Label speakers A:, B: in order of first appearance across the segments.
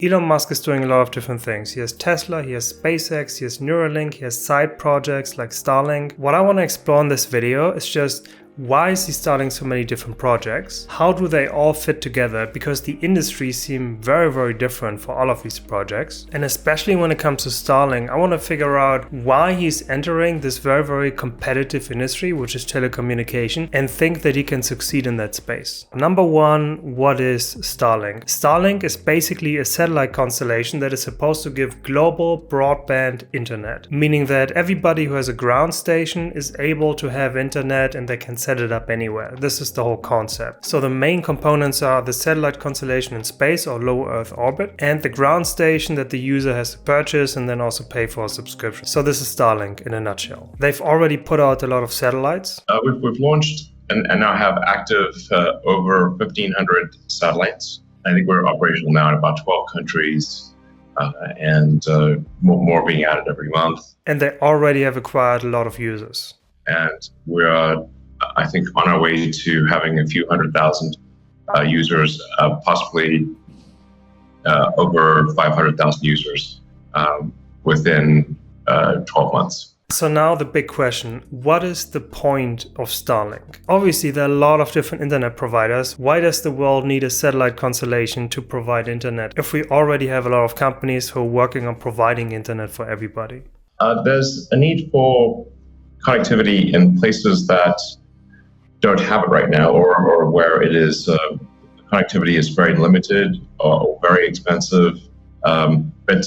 A: Elon Musk is doing a lot of different things. He has Tesla, he has SpaceX, he has Neuralink, he has side projects like Starlink. What I want to explore in this video is just why is he starting so many different projects? How do they all fit together? Because the industries seem very, very different for all of these projects. And especially when it comes to Starlink, I want to figure out why he's entering this very, very competitive industry, which is telecommunication, and think that he can succeed in that space. Number one, what is Starlink? Starlink is basically a satellite constellation that is supposed to give global broadband internet, meaning that everybody who has a ground station is able to have internet and they can set it up anywhere. This is the whole concept. So the main components are the satellite constellation in space or low Earth orbit and the ground station that the user has to purchase and then also pay for a subscription. So this is Starlink in a nutshell. They've already put out a lot of satellites.
B: We've launched and now have active over 1,500 satellites. I think we're operational now in about 12 countries and more being added every month.
A: And they already have acquired a lot of users.
B: And we're I think on our way to having a few 100,000 users, possibly over 500,000 users within 12 months.
A: So now the big question, what is the point of Starlink? Obviously, there are a lot of different internet providers. Why does the world need a satellite constellation to provide internet if we already have a lot of companies who are working on providing internet for everybody?
B: There's a need for connectivity in places that don't have it right now, or where it is connectivity is very limited or very expensive. But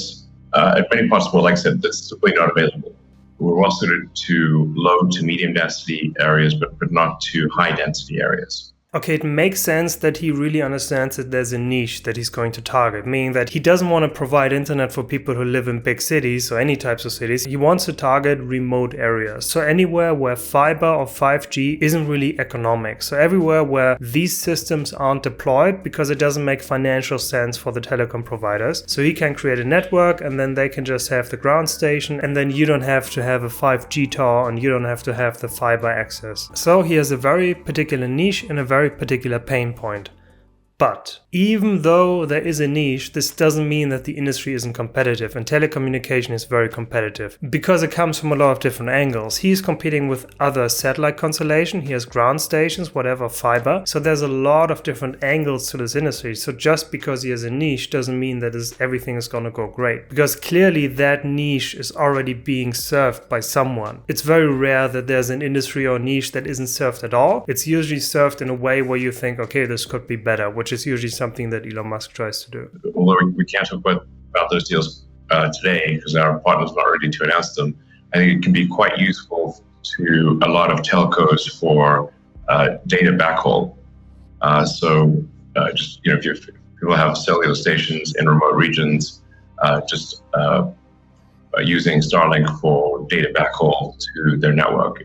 B: at many parts of the world, like I said, it's simply not available. We're well suited to low to medium density areas, but not to high density areas.
A: Okay, it makes sense that he really understands that there's a niche that he's going to target, meaning that he doesn't want to provide internet for people who live in big cities or any types of cities. He wants to target remote areas. So anywhere where fiber or 5G isn't really economic. So everywhere where these systems aren't deployed because it doesn't make financial sense for the telecom providers. So he can create a network and then they can just have the ground station and then you don't have to have a 5G tower and you don't have to have the fiber access. So he has a very particular niche and a very particular pain point. But even though there is a niche, this doesn't mean that the industry isn't competitive, and telecommunication is very competitive because it comes from a lot of different angles. He's competing with other satellite constellations, he has ground stations, whatever, fiber. So there's a lot of different angles to this industry. So just because he has a niche doesn't mean that everything is going to go great, because clearly that niche is already being served by someone. It's very rare that there's an industry or niche that isn't served at all. It's usually served in a way where you think, okay, this could be better, which is usually something that Elon Musk tries to do.
B: Although we can't talk about those deals today because our partner's not ready to announce them, I think it can be quite useful to a lot of telcos for data backhaul. Just if people have cellular stations in remote regions, using Starlink for data backhaul to their network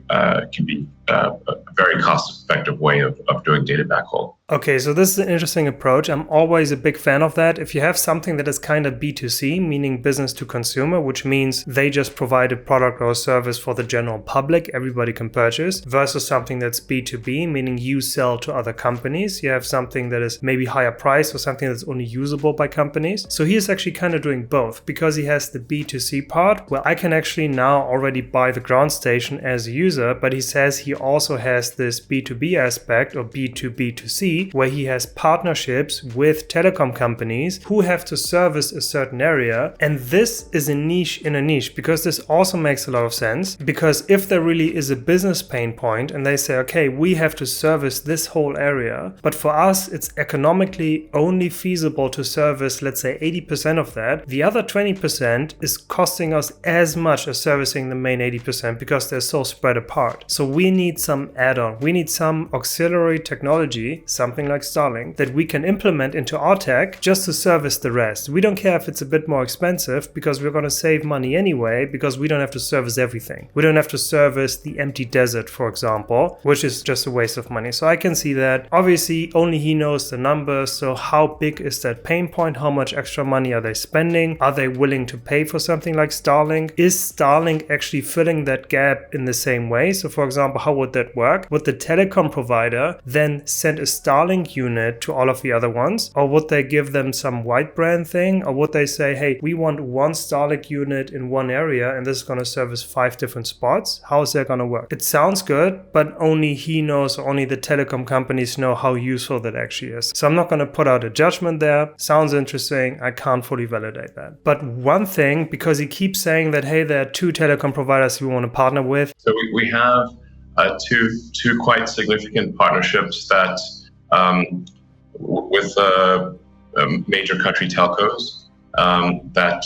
B: can be a very cost-effective way of doing data backhaul.
A: Okay, so this is an interesting approach. I'm always a big fan of that. If you have something that is kind of B2C, meaning business to consumer, which means they just provide a product or a service for the general public, everybody can purchase, versus something that's B2B, meaning you sell to other companies. You have something that is maybe higher price or something that's only usable by companies. So he is actually kind of doing both because he has the B2C part where I can actually now already buy the ground station as a user, but he says he also has this B2B aspect or B2B2C where he has partnerships with telecom companies who have to service a certain area. And this is a niche in a niche, because this also makes a lot of sense, because if there really is a business pain point and they say, okay, we have to service this whole area, but for us it's economically only feasible to service, let's say 80% of that, the other 20% is costing us as much as servicing the main 80% because they're so spread apart. So we need some add-on, we need some auxiliary technology, something like Starlink, that we can implement into our tech just to service the rest. We don't care if it's a bit more expensive because we're going to save money anyway, because we don't have to service everything. We don't have to service the empty desert, for example, which is just a waste of money. So I can see that. Obviously, only he knows the numbers. So how big is that pain point? How much extra money are they spending? Are they willing to pay for something like Starlink? Is Starlink actually filling that gap in the same way? So for example, how would that work? Would the telecom provider then send a Starlink unit to all of the other ones? Or would they give them some white brand thing? Or would they say, hey, we want one Starlink unit in one area and this is going to service 5 different spots? How is that going to work? It sounds good, but only he knows, or only the telecom companies know how useful that actually is. So I'm not going to put out a judgment there. Sounds interesting. I can't fully validate that. But one thing, because he keeps saying that, hey, there are 2 telecom providers we want to partner with.
B: So we have two quite significant partnerships that with major country telcos that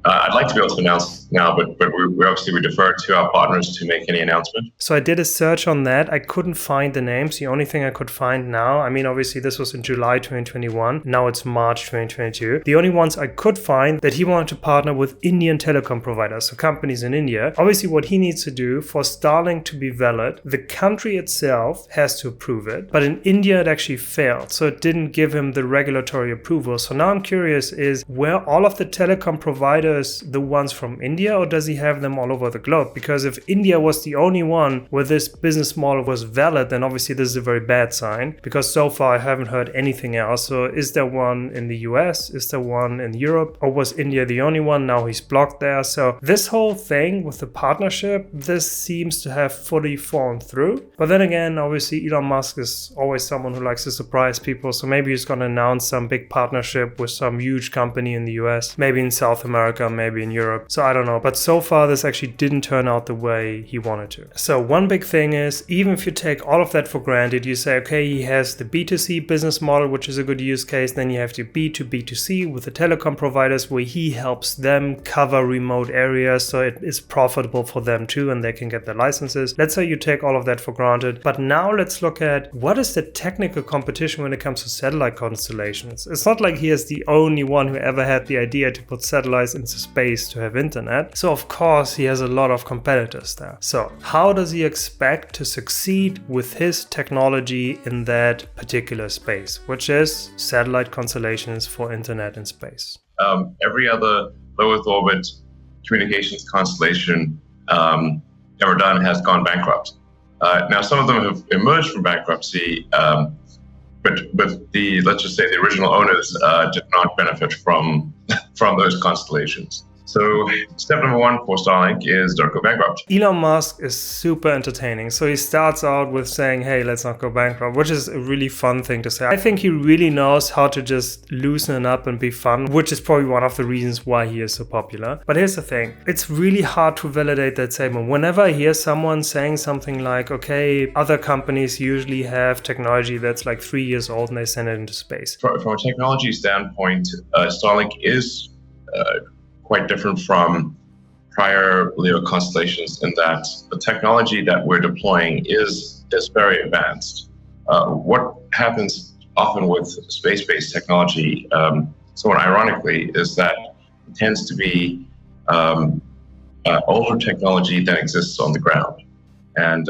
B: I'd like to be able to announce now, but we obviously defer to our partners to make any announcement.
A: So I did a search on that. I couldn't find the names. The only thing I could find now, I mean, obviously this was in July 2021. Now it's March 2022. The only ones I could find that he wanted to partner with Indian telecom providers, so companies in India. Obviously what he needs to do for Starlink to be valid, the country itself has to approve it. But in India it actually failed. So it didn't give him the regulatory approval. So now I'm curious, is where all of the telecom providers the ones from India, or does he have them all over the globe? Because if India was the only one where this business model was valid, then obviously this is a very bad sign, because so far I haven't heard anything else. So is there one in the US? Is there one in Europe? Or was India the only one? Now he's blocked there. So this whole thing with the partnership, this seems to have fully fallen through. But then again, obviously Elon Musk is always someone who likes to surprise people. So maybe he's going to announce some big partnership with some huge company in the US, maybe in South America, maybe in Europe. So I don't know. But so far, this actually didn't turn out the way he wanted to. So one big thing is, even if you take all of that for granted, you say, okay, he has the B2C business model, which is a good use case. Then you have the B2B2C with the telecom providers, where he helps them cover remote areas. So it is profitable for them too, and they can get their licenses. Let's say you take all of that for granted. But now let's look at what is the technical competition when it comes to satellite constellations. It's not like he is the only one who ever had the idea to put satellites into space to have internet. So of course he has a lot of competitors there. So how does he expect to succeed with his technology in that particular space, which is satellite constellations for internet in space?
B: Every other low Earth orbit communications constellation ever done has gone bankrupt. Now some of them have emerged from bankruptcy, but let's just say the original owners did not benefit from those constellations. So step number 1 for Starlink is don't go bankrupt.
A: Elon Musk is super entertaining. So he starts out with saying, hey, let's not go bankrupt, which is a really fun thing to say. I think he really knows how to just loosen it up and be fun, which is probably one of the reasons why he is so popular. But here's the thing. It's really hard to validate that statement. Whenever I hear someone saying something like, okay, other companies usually have technology that's like 3 years old and they send it into space.
B: From a technology standpoint, Starlink is quite different from prior LEO constellations in that the technology that we're deploying is very advanced. What happens often with space-based technology, somewhat ironically, is that it tends to be older technology that exists on the ground. And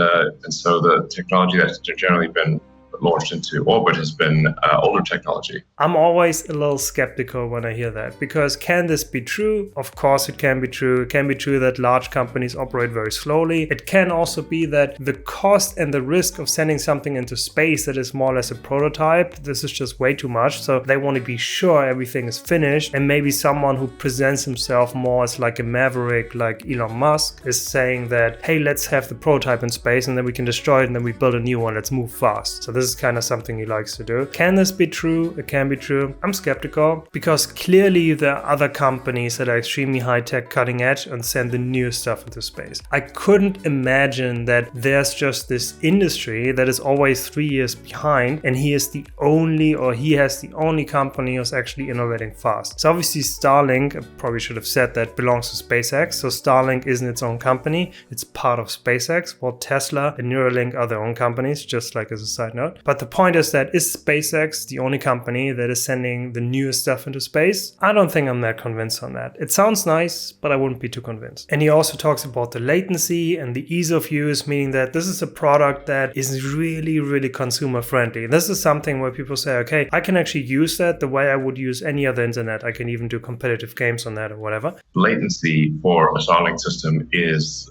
B: so the technology that's generally been launched into orbit has been older technology.
A: I'm always a little skeptical when I hear that, because can this be true? Of course it can be true. It can be true that large companies operate very slowly. It can also be that the cost and the risk of sending something into space that is more or less a prototype, this is just way too much. So they want to be sure everything is finished, and maybe someone who presents himself more as like a maverick like Elon Musk is saying that, hey, let's have the prototype in space and then we can destroy it and then we build a new one. Let's move fast. So this is kind of something he likes to do. Can this be true? It can be true. I'm skeptical, because clearly there are other companies that are extremely high tech, cutting edge, and send the new stuff into space. I couldn't imagine that there's just this industry that is always 3 years behind and he is the only, or he has the only company who's actually innovating fast. So obviously Starlink, I probably should have said that, belongs to SpaceX. So Starlink isn't its own company. It's part of SpaceX, while Tesla and Neuralink are their own companies, just like as a side note. But the point is that is SpaceX the only company that is sending the newest stuff into space? I don't think I'm that convinced on that. It sounds nice, but I wouldn't be too convinced. And he also talks about the latency and the ease of use, meaning that this is a product that is really, really consumer friendly. This is something where people say, okay, I can actually use that the way I would use any other internet. I can even do competitive games on that or whatever.
B: Latency for a Starlink system is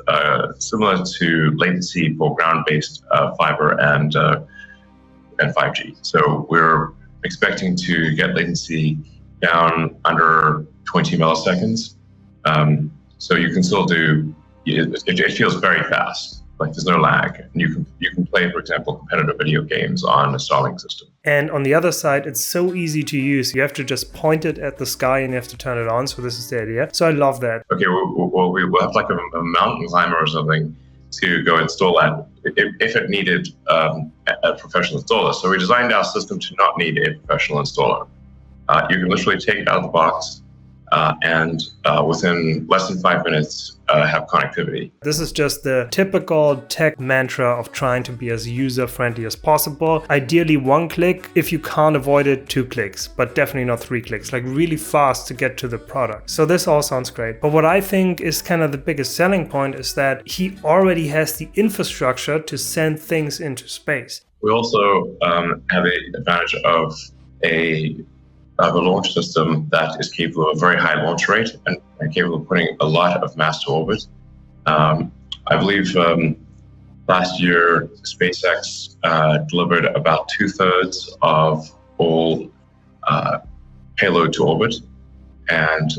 B: similar to latency for ground-based fiber and 5G. So we're expecting to get latency down under 20 milliseconds. So you can still do, it feels very fast. Like there's no lag. And you can play, for example, competitive video games on a Starlink system.
A: And on the other side, it's so easy to use. You have to just point it at the sky and you have to turn it on. So this is the idea. So I love that.
B: Okay, we'll have like a mountain climber or something to go install that if it needed a professional installer. So we designed our system to not need a professional installer. You can literally take it out of the box and within less than 5 minutes have connectivity.
A: This is just the typical tech mantra of trying to be as user-friendly as possible. Ideally 1 click, if you can't avoid it, 2 clicks, but definitely not 3 clicks, like really fast to get to the product. So this all sounds great. But what I think is kind of the biggest selling point is that he already has the infrastructure to send things into space.
B: We also have the advantage of a launch system that is capable of a very high launch rate and capable of putting a lot of mass to orbit. I believe last year SpaceX delivered about 2/3 of all payload to orbit, and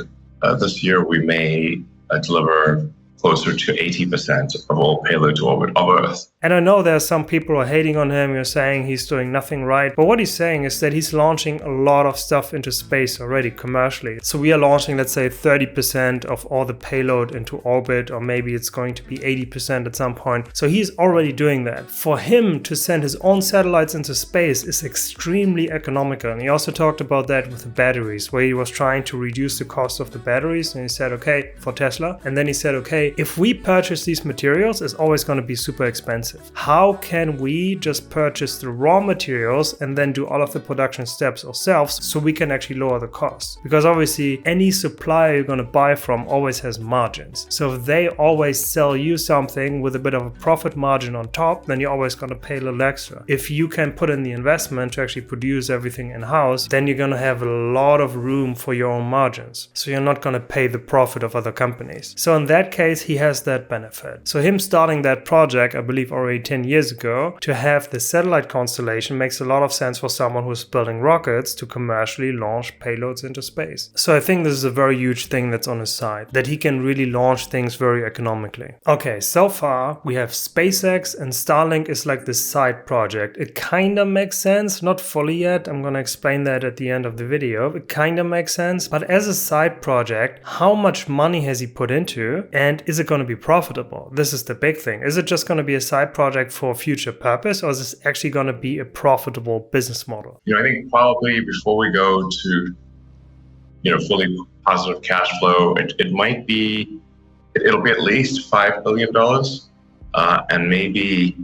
B: this year we may deliver closer to 80% of all payload to orbit of Earth.
A: And I know there are some people who are hating on him, you're saying he's doing nothing right. But what he's saying is that he's launching a lot of stuff into space already commercially. So we are launching, let's say, 30% of all the payload into orbit, or maybe it's going to be 80% at some point. So he's already doing that. For him to send his own satellites into space is extremely economical. And he also talked about that with the batteries, where he was trying to reduce the cost of the batteries. And he said, okay, for Tesla. And then he said, okay, if we purchase these materials, it's always going to be super expensive. How can we just purchase the raw materials and then do all of the production steps ourselves so we can actually lower the cost? Because obviously any supplier you're going to buy from always has margins. So if they always sell you something with a bit of a profit margin on top, then you're always going to pay a little extra. If you can put in the investment to actually produce everything in-house, then you're going to have a lot of room for your own margins. So you're not going to pay the profit of other companies. So in that case, he has that benefit. So him starting that project, I believe already 10 years ago, to have the satellite constellation makes a lot of sense for someone who's building rockets to commercially launch payloads into space. So I think this is a very huge thing that's on his side, that he can really launch things very economically. Okay, so far we have SpaceX and Starlink is like this side project. It kind of makes sense, not fully yet. I'm going to explain that at the end of the video. It kind of makes sense, but as a side project, how much money has he put into, and is it going to be profitable? This is the big thing. Is it just going to be a side project for future purpose, or is this actually going to be a profitable business model?
B: I think probably before we go to, fully positive cash flow, it'll be at least $5 billion, and maybe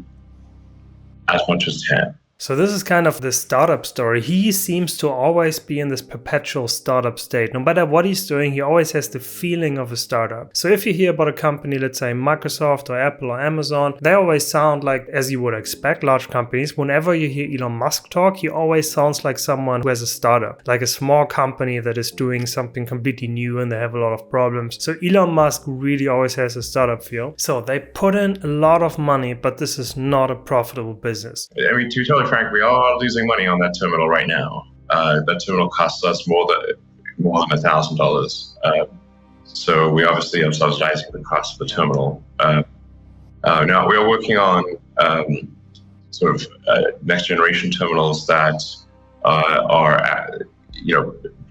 B: as much as 10.
A: So this is kind of the startup story. He seems to always be in this perpetual startup state. No matter what he's doing, he always has the feeling of a startup. So if you hear about a company, let's say Microsoft or Apple or Amazon, they always sound like, as you would expect, large companies. Whenever you hear Elon Musk talk, he always sounds like someone who has a startup, like a small company that is doing something completely new and they have a lot of problems. So Elon Musk really always has a startup feel. So they put in a lot of money, but this is not a profitable business.
B: I mean, to tell you frank, we are losing money on that terminal right now. That terminal costs us more than $1,000. So we obviously are subsidizing the cost of the terminal. Now we are working on next generation terminals that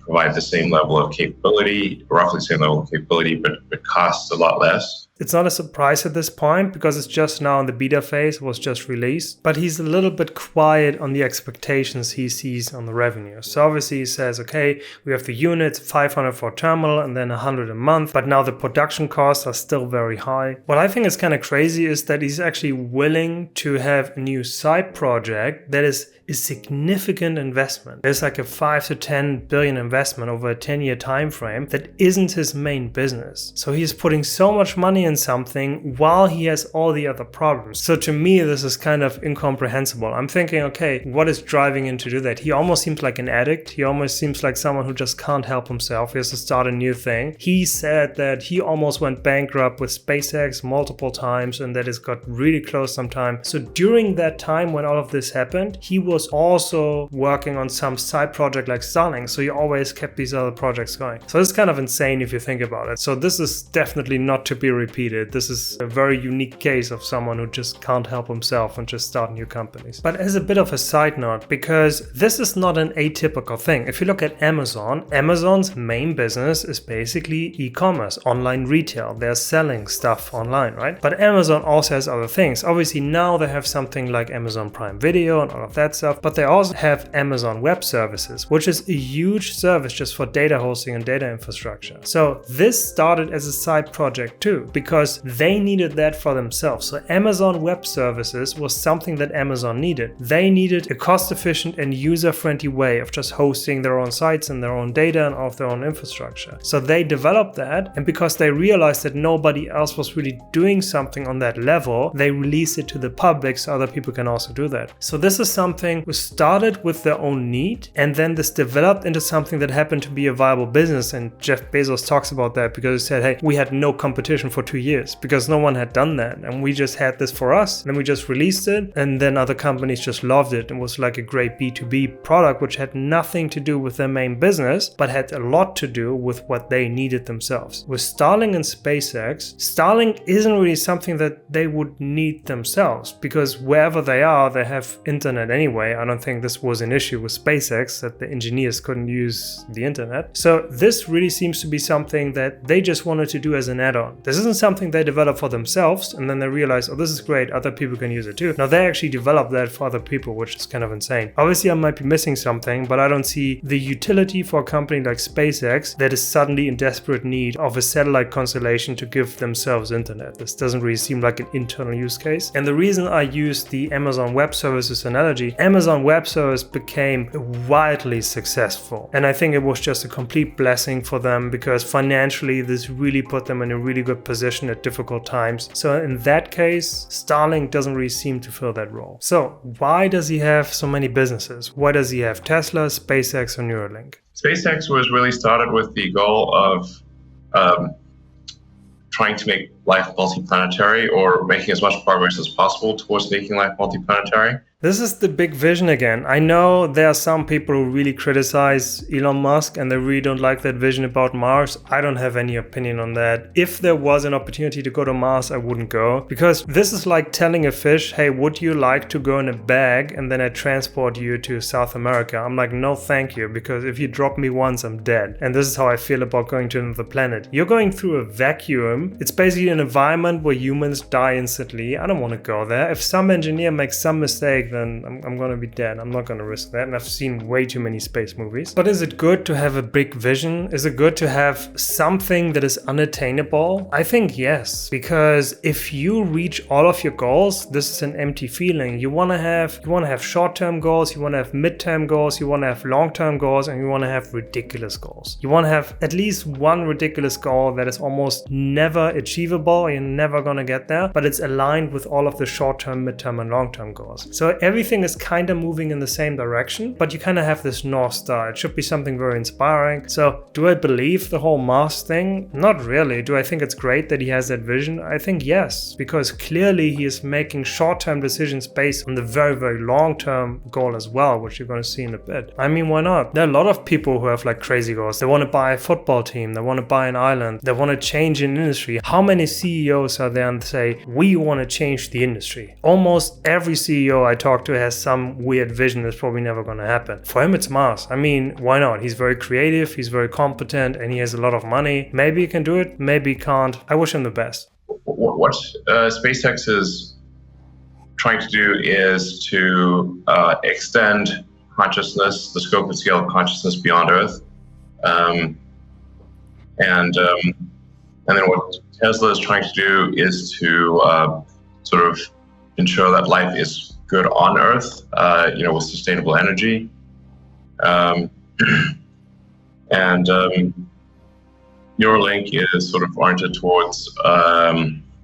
B: provide the same level of capability, roughly the same level of capability, but costs a lot less.
A: It's not a surprise at this point because it's just now in the beta phase, it was just released, but he's a little bit quiet on the expectations he sees on the revenue. So obviously he says, okay, we have the units, 500 for terminal and then 100 a month, but now the production costs are still very high. What I think is kind of crazy is that he's actually willing to have a new side project that is a significant investment. There's like a 5 to 10 billion investment over a 10-year time frame that isn't his main business. So he's putting so much money in something while he has all the other problems. So to me, this is kind of incomprehensible. I'm thinking, okay, what is driving him to do that? He almost seems like an addict. He almost seems like someone who just can't help himself. He has to start a new thing. He said that he almost went bankrupt with SpaceX multiple times and that it's got really close sometimes. So during that time when all of this happened, he was also working on some side project like Starlink. So he always kept these other projects going. So it's kind of insane if you think about it. So this is definitely not to be repeated. This is a very unique case of someone who just can't help himself and just start new companies. But as a bit of a side note, because this is not an atypical thing. If you look at Amazon, Amazon's main business is basically e-commerce, online retail. They're selling stuff online, right? But Amazon also has other things. Obviously now they have something like Amazon Prime Video and all of that stuff, but they also have Amazon Web Services, which is a huge service just for data hosting and data infrastructure. So this started as a side project too, because they needed that for themselves. So Amazon Web Services was something that Amazon needed. They needed a cost-efficient and user-friendly way of just hosting their own sites and their own data and all of their own infrastructure. So they developed that, and because they realized that nobody else was really doing something on that level, they released it to the public so other people can also do that. So this is something was started with their own need, and then this developed into something that happened to be a viable business. And Jeff Bezos talks about that because he said, hey, we had no competition for 2 years because no one had done that, and we just had this for us. Then we just released it, and then other companies just loved it. It was like a great B2B product which had nothing to do with their main business, but had a lot to do with what they needed themselves. With Starlink and SpaceX, Starlink isn't really something that they would need themselves because wherever they are, they have internet anyway. I don't think this was an issue with SpaceX that the engineers couldn't use the internet. So this really seems to be something that they just wanted to do as an add-on. This isn't something they develop for themselves and then they realize, oh, this is great, other people can use it too. Now they actually developed that for other people, which is kind of insane. Obviously I might be missing something, but I don't see the utility for a company like SpaceX that is suddenly in desperate need of a satellite constellation to give themselves internet. This doesn't really seem like an internal use case. And the reason I use the Amazon Web Services analogy, Amazon Web Service became wildly successful. And I think it was just a complete blessing for them because financially this really put them in a really good position at difficult times. So in that case, Starlink doesn't really seem to fill that role. So why does he have so many businesses? Why does he have Tesla, SpaceX, or Neuralink?
B: SpaceX was really started with the goal of trying to make life multiplanetary or making as much progress as possible towards making life multiplanetary.
A: This is the big vision again. I know there are some people who really criticize Elon Musk and they really don't like that vision about Mars. I don't have any opinion on that. If there was an opportunity to go to Mars, I wouldn't go. Because this is like telling a fish, hey, would you like to go in a bag and then I transport you to South America? I'm like, no, thank you. Because if you drop me once, I'm dead. And this is how I feel about going to another planet. You're going through a vacuum. It's basically an environment where humans die instantly. I don't want to go there. If some engineer makes some mistake, then I'm going to be dead. I'm not going to risk that. And I've seen way too many space movies. But is it good to have a big vision? Is it good to have something that is unattainable? I think yes. Because if you reach all of your goals, this is an empty feeling. You want to have short-term goals, you want to have mid-term goals, you want to have long-term goals, and you want to have ridiculous goals. You want to have at least one ridiculous goal that is almost never achievable. You're never going to get there, but it's aligned with all of the short-term, mid-term, and long-term goals. So everything is kind of moving in the same direction, but you kind of have this North Star. It should be something very inspiring. So do I believe the whole Mars thing? Not really. Do I think it's great that he has that vision? I think yes, because clearly he is making short-term decisions based on the very, very long-term goal as well, which you're going to see in a bit. I mean, why not? There are a lot of people who have like crazy goals. They want to buy a football team. They want to buy an island. They want to change an industry. How many CEOs are there and say, we want to change the industry? Almost every CEO I talk to has some weird vision that's probably never going to happen. For him, it's Mars. I mean, why not? He's very creative, he's very competent, and he has a lot of money. Maybe he can do it, maybe he can't. I wish him the best.
B: what SpaceX is trying to do is to extend consciousness, the scope and scale of consciousness beyond Earth, and then what Tesla is trying to do is to sort of ensure that life is good on Earth, with sustainable energy, and Neuralink is sort of oriented towards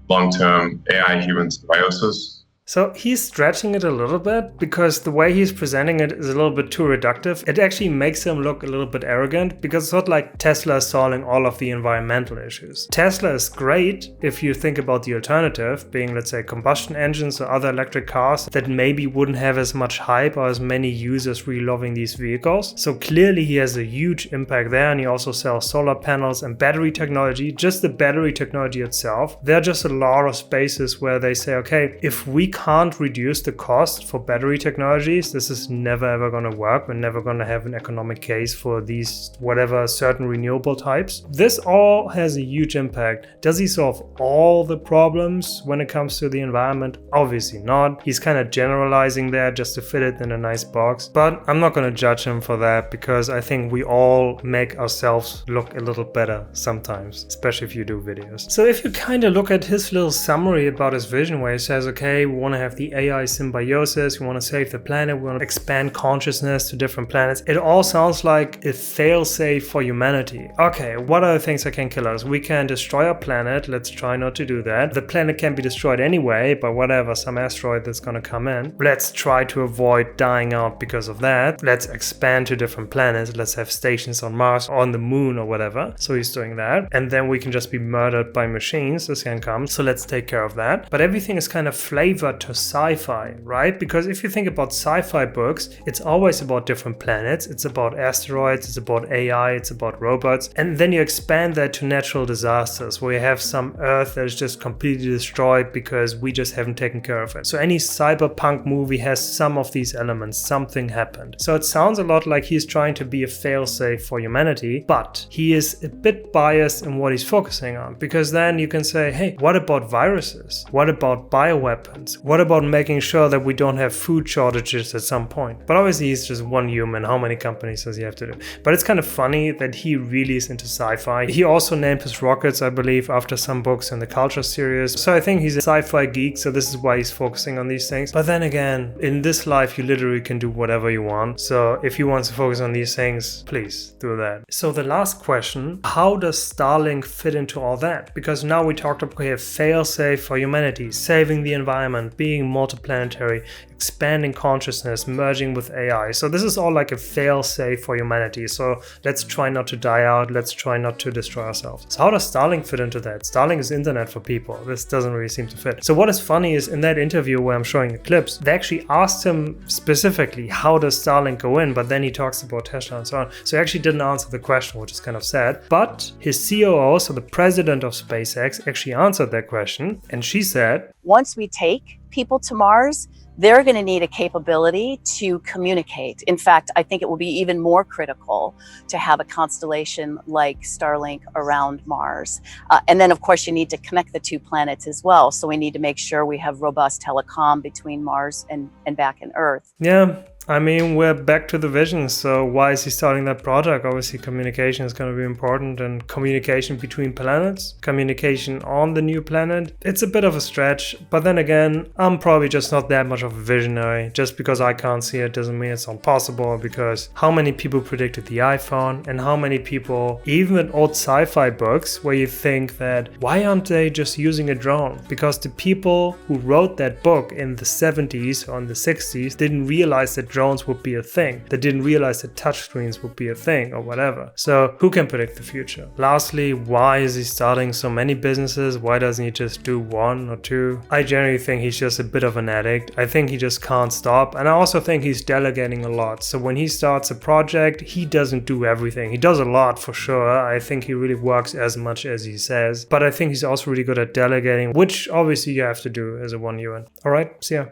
B: long-term AI-human symbiosis.
A: So he's stretching it a little bit because the way he's presenting it is a little bit too reductive. It actually makes him look a little bit arrogant because it's not like Tesla is solving all of the environmental issues. Tesla is great if you think about the alternative being, let's say, combustion engines or other electric cars that maybe wouldn't have as much hype or as many users really loving these vehicles. So clearly he has a huge impact there, and he also sells solar panels and battery technology. Just the battery technology itself, there are just a lot of spaces where they say, okay, if we can't reduce the cost for battery technologies, this is never ever going to work. We're never going to have an economic case for these whatever certain renewable types. This all has a huge impact. Does he solve all the problems when it comes to the environment? Obviously not. He's kind of generalizing there just to fit it in a nice box, but I'm not going to judge him for that because I think we all make ourselves look a little better sometimes, especially if you do videos. So if you kind of look at his little summary about his vision where he says, okay, we want to have the AI symbiosis, we want to save the planet, we want to expand consciousness to different planets. It all sounds like a fail-safe for humanity. Okay, what are the things that can kill us? We can destroy our planet. Let's try not to do that. The planet can be destroyed anyway by whatever, some asteroid that's going to come in. Let's try to avoid dying out because of that. Let's expand to different planets. Let's have stations on Mars, on the moon or whatever. So he's doing that. And then we can just be murdered by machines. This can come. So let's take care of that. But everything is kind of flavored to sci-fi, right? Because if you think about sci-fi books, it's always about different planets. It's about asteroids. It's about AI. It's about robots. And then you expand that to natural disasters where you have some Earth that is just completely destroyed because we just haven't taken care of it. So any cyberpunk movie has some of these elements. Something happened. So it sounds a lot like he's trying to be a fail-safe for humanity, but he is a bit biased in what he's focusing on, because then you can say, hey, what about viruses? What about bioweapons? What about making sure that we don't have food shortages at some point? But obviously he's just one human. How many companies does he have to do? But it's kind of funny that he really is into sci-fi. He also named his rockets, I believe, after some books in the Culture series. So I think he's a sci-fi geek, so this is why he's focusing on these things. But then again, in this life, you literally can do whatever you want. So if he wants to focus on these things, please do that. So the last question, how does Starlink fit into all that? Because now we talked about a fail-safe for humanity, saving the environment, being multiplanetary, expanding consciousness, merging with AI. So this is all like a fail-safe for humanity. So let's try not to die out. Let's try not to destroy ourselves. So how does Starlink fit into that? Starlink is internet for people. This doesn't really seem to fit. So what is funny is in that interview where I'm showing the clips, they actually asked him specifically, how does Starlink go in? But then he talks about Tesla and so on. So he actually didn't answer the question, which is kind of sad. But his COO, so the president of SpaceX, actually answered that question. And she said,
C: once we take people to Mars, they're going to need a capability to communicate. In fact, I think it will be even more critical to have a constellation like Starlink around Mars. And then, of course, you need to connect the two planets as well. So we need to make sure we have robust telecom between Mars and back in Earth.
A: Yeah. I mean, we're back to the vision. So why is he starting that project? Obviously, communication is going to be important, and communication between planets, communication on the new planet. It's a bit of a stretch, but then again, I'm probably just not that much of a visionary. Just because I can't see it doesn't mean it's impossible, because how many people predicted the iPhone, and how many people, even in old sci-fi books, where you think that, why aren't they just using a drone? Because the people who wrote that book in the 70s or in the 60s didn't realize that drones would be a thing. They didn't realize that touchscreens would be a thing or whatever. So who can predict the future? Lastly, why is he starting so many businesses? Why doesn't he just do one or two? I generally think he's just a bit of an addict. I think he just can't stop. And I also think he's delegating a lot. So when he starts a project, he doesn't do everything. He does a lot for sure. I think he really works as much as he says. But I think he's also really good at delegating, which obviously you have to do as a one human. All right, see ya.